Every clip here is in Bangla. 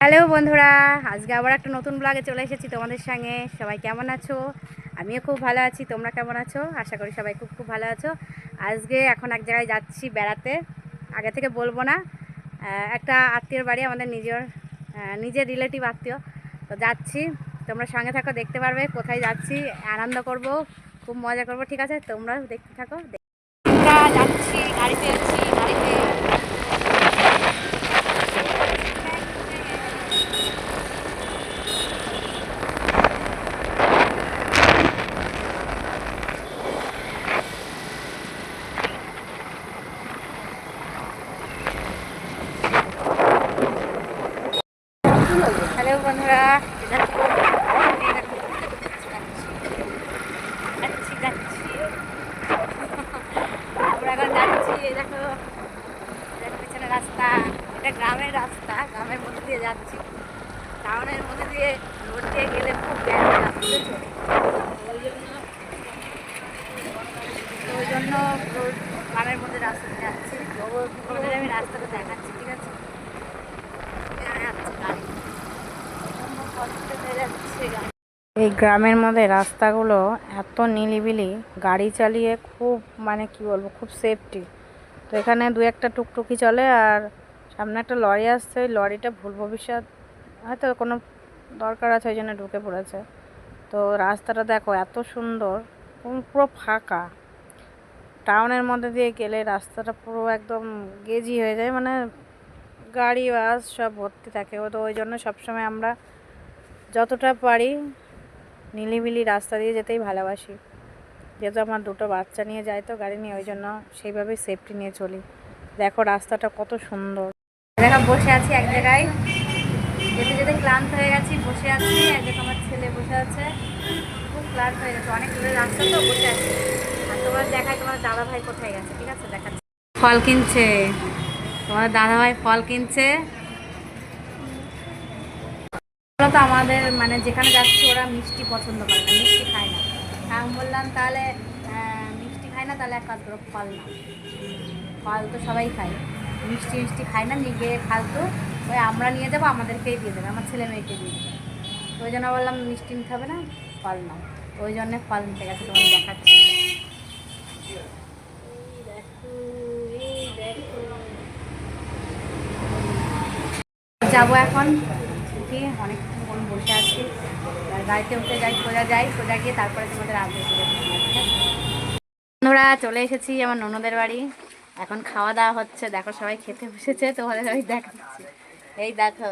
হ্যালো বন্ধুরা, আজকে আবার একটা নতুন ব্লগে চলে এসেছি তোমাদের সঙ্গে। সবাই কেমন আছো? আমিও খুব ভালো আছি। তোমরা কেমন আছো? আশা করি সবাই খুব খুব ভালো আছো। আজকে এখন এক জায়গায় যাচ্ছি বেড়াতে। আগে থেকে বলবো না, একটা আত্মীয়র বাড়ি, আমাদের নিজের রিলেটিভ আত্মীয়। তো যাচ্ছি, তোমরা সঙ্গে থাকো, দেখতে পারবে কোথায় যাচ্ছি। আনন্দ করব, খুব মজা করব, ঠিক আছে? তোমরাও দেখতে থাকো। আমরা যাচ্ছি, গাড়িতে যাচ্ছি, গাড়িতে। হ্যালো বন্ধুরা, আমরা এখন যাচ্ছি। দেখো দেখো পিছনে রাস্তা, এটা গ্রামের রাস্তা, গ্রামের মধ্যে দিয়ে যাচ্ছি। টাউনের মধ্যে দিয়ে রোড দিয়ে গেলে খুব জ্যাম বুঝেছো। ওই জন্য গ্রামের মধ্যে রাস্তা দিয়ে যাচ্ছি। তোমাদের আমি রাস্তাটা দেখাচ্ছি, ঠিক আছে? এই গ্রামের মধ্যে রাস্তাগুলো এত নিলিবিলি, গাড়ি চালিয়ে খুব কি বলবো, খুব সেফটি। তো এখানে দু একটা টুকটুকি চলে, আর সামনে একটা লরি আসছে। ওই লরিটা ভুল ভবিষ্যৎ হয়তো কোনো দরকার আছে, ওই জন্য ঢুকে পড়েছে। তো রাস্তাটা দেখো এত সুন্দর, পুরো ফাঁকা। টাউনের মধ্যে দিয়ে গেলে রাস্তাটা পুরো একদম গেজি হয়ে যায়, গাড়ি বাস সব ভর্তি থাকে। তো ওই জন্য সবসময় আমরা যতটা পারি নিলিবিলি রাস্তা দিয়ে যেতেই ভালোবাসি। যেহেতু আমার দুটো বাচ্চা নিয়ে যাই, তো গাড়ি নিয়ে, ওই জন্য সেইভাবেই সেফটি নিয়ে চলি। দেখো রাস্তাটা কত সুন্দর। দেখো বসে আছি এক জায়গায়, যেতে যেতে ক্লান্ত হয়ে গেছি, বসে আছি। একদিকে আমার ছেলে বসে আছে, খুব ক্লান্ত হয়ে গেছে, অনেক দূরের রাস্তা, তো বসে আছি। আর তোমার দেখায় তোমার দাদা ভাই কোথায় গেছে, ঠিক আছে? দেখাচ্ছি, ফল কিনছে। তোমার দাদা ভাই ফল কিনছে। তো আমাদের যেখানে যাচ্ছি ওরা মিষ্টি পছন্দ করে না, মিষ্টি খায় না। আমি বললাম তাহলে মিষ্টি খায় না, তাহলে এক কাজ করো, ফল না। ফল তো সবাই খায়, মিষ্টি মিষ্টি খায় না, নিয়ে গিয়ে ফালতু ওই আমরা নিয়ে যাবো, আমাদেরকেই দিয়ে দেবে, আমার ছেলে মেয়েকে দিয়ে দেবে। তো ওই জন্য বললাম মিষ্টি নিতে হবে না, ফল নাও। ওই জন্যে ফল নিতে গেছে, তোমাকে দেখাচ্ছি। যাবো এখন, উঠি, অনেকক্ষণ বসে আছি। গাড়িতে উঠে যাই, সোজা গিয়ে তারপরে তোমাদের আপডেট দেবো। বন্ধুরা চলে এসেছি আমার ননদের বাড়ি। এখন খাওয়া দাওয়া হচ্ছে, দেখো সবাই খেতে বসেছে, তোমাদের আমি দেখাচ্ছি। এই দেখো,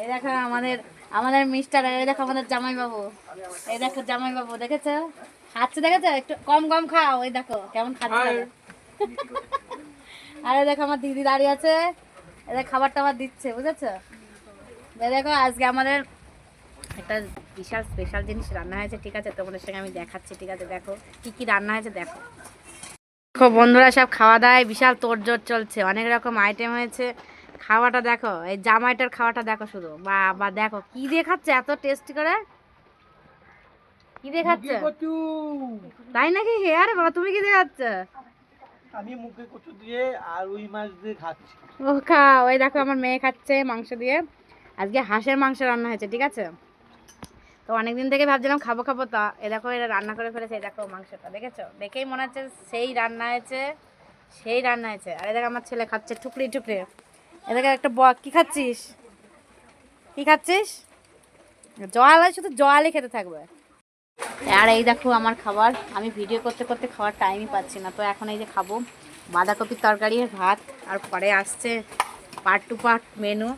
এই দেখো আমাদের আমাদের মিস্টার, এই দেখো আমাদের জামাইবাবু, এই দেখো জামাইবাবু, দেখেছো খাচ্ছে? দেখেছো? একটু কম কম খাও, ওই দেখো কেমন খাচ্ছে। আরে দেখো আমার দিদি দাঁড়িয়ে আছে, এদের খাবার টাবার দিচ্ছে, বুঝেছো? দেখো আজকে আমাদের একটা বিশাল স্পেশাল জিনিস রান্না হয়েছে, ঠিক আছে? তোমাদের সঙ্গে আমি দেখাচ্ছি, ঠিক আছে? দেখো কি কি রান্না হয়েছে, দেখো। দেখো বন্ধুরা, সব খাওয়া দাওয়ায় বিশাল তোড়জোড় চলছে, অনেক রকম আইটেম হয়েছে। খাওয়াটা দেখো, এই জামাইটার খাওয়াটা দেখো শুধু, বা দেখো কি দিয়ে খাচ্ছে এত টেস্টি করে, কি দিয়ে খাচ্ছে? তাই নাকি? আরে বাবা, তুমি কি দিয়ে খাচ্ছ? আমি মুখে কচু দিয়ে আর রুই মাছ দিয়ে খাচ্ছি। ও খাও, ওই দেখো আমার মেয়ে খাচ্ছে মাংস দিয়ে। আজকে হাঁসের মাংস রান্না হয়েছে, ঠিক আছে? তো অনেকদিন থেকে ভাবছিলাম খাবো খাবো, তা এ দেখো এরা রান্না করে ফেলেছে। এই দেখো মাংসটা, দেখেছো? দেখেই মনে হচ্ছে সেই রান্না হয়েছে, সেই রান্না হয়েছে। আর দেখো আমার ছেলে খাচ্ছে টুকরি টুকরে। এদিকে একটা কি খাচ্ছিস? কি খাচ্ছিস? জল হয়, শুধু জলই খেতে থাকবে। আর এই দেখো আমার খাবার, আমি ভিডিও করতে করতে খাওয়ার টাইমই পাচ্ছি না। তো এখন এই যে খাবো বাঁধাকপির তরকারি, ভাত, আর পরে আসছে পার্ট টু পার্ট মেনু।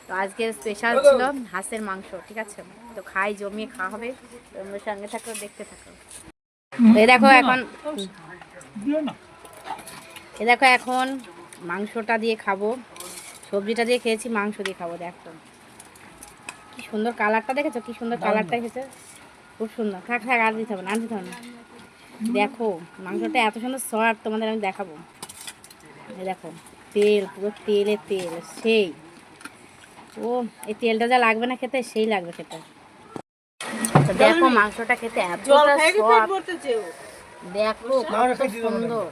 তো আজকে স্পেশাল ছিল হাঁসের মাংস, ঠিক আছে? তো খাই, জমিয়ে খাওয়া হবে। তোমরা সঙ্গে থাকো, দেখতে থাকো। এই দেখো এখন, এই দেখো এখন মাংসটা দিয়ে খাবো। সবজিটা দিয়ে খেয়েছি, মাংস দিয়ে খাবো। দেখো কি সুন্দর কালারটা, দেখেছো কি সুন্দর কালারটা এসেছে? খুব সুন্দর। থাক থাক, আর দিতে হবে না, আর দিতে হবে না। দেখো মাংসটা এত সুন্দর সফট, তোমাদের আমি দেখাবো। এই দেখো তেল, পুরো তেলে তেল, সেই ও এই তেলটা যা লাগবে না খেতে, সেই লাগবে খেতে। তো দেখো মাংসটা খেতে এতটা সফট, দেখো কত সুন্দর।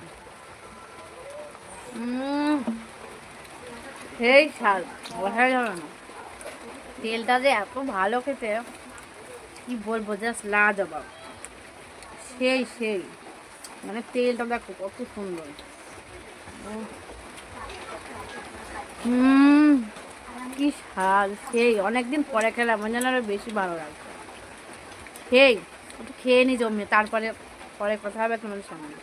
সেই স্বাদ, বসাই যাবে না। তেলটা যে এত ভালো খেতে কি বলবো, জাস্ট লাজবাব। সেই সেই মানে তেলটা দেখো কত সুন্দর। কি স্বাদ, সেই অনেকদিন পরে খেলাম, মনে যেন আরো বেশি ভালো লাগছে। সেই একটু খেয়ে নি জমে, তারপরে পরে কথা হবে তোমাদের সঙ্গে।